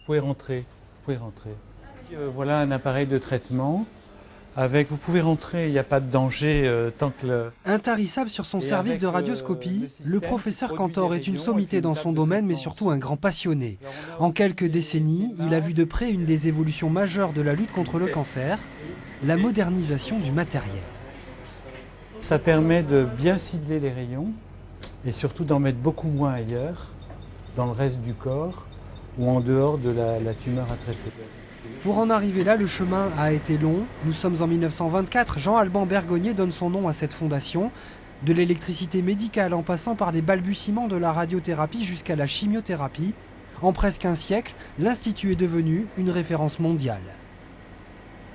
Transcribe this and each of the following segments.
pouvez rentrer. Vous pouvez rentrer. Voilà un appareil de traitement. Vous pouvez rentrer, il n'y a pas de danger tant que le... Intarissable sur son service de radioscopie, le professeur Cantor est une sommité dans son domaine, mais surtout un grand passionné. En quelques décennies, il a vu de près une des évolutions majeures de la lutte contre le cancer, la modernisation du matériel. Ça permet de bien cibler les rayons et surtout d'en mettre beaucoup moins ailleurs, dans le reste du corps ou en dehors de la tumeur à traiter. Pour en arriver là, le chemin a été long. Nous sommes en 1924. Jean-Alban Bergognier donne son nom à cette fondation. De l'électricité médicale en passant par les balbutiements de la radiothérapie jusqu'à la chimiothérapie. En presque un siècle, l'Institut est devenu une référence mondiale.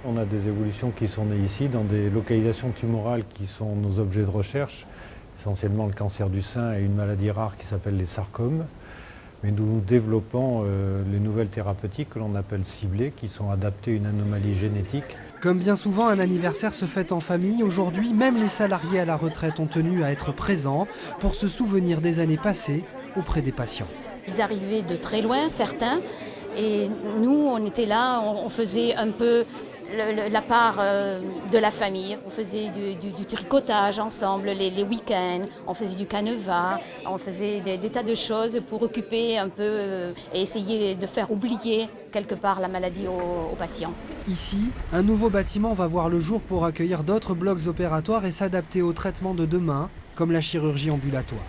On a des évolutions qui sont nées ici, dans des localisations tumorales qui sont nos objets de recherche, essentiellement le cancer du sein et une maladie rare qui s'appelle les sarcomes. Mais nous développons les nouvelles thérapeutiques que l'on appelle ciblées, qui sont adaptées à une anomalie génétique. Comme bien souvent, un anniversaire se fête en famille. Aujourd'hui, même les salariés à la retraite ont tenu à être présents pour se souvenir des années passées auprès des patients. Ils arrivaient de très loin, certains, et nous, on était là, on faisait un peu la part de la famille. On faisait du tricotage ensemble, les week-ends, on faisait du canevas, on faisait des tas de choses pour occuper un peu et essayer de faire oublier quelque part la maladie aux patients. Ici, un nouveau bâtiment va voir le jour pour accueillir d'autres blocs opératoires et s'adapter aux traitements de demain, comme la chirurgie ambulatoire.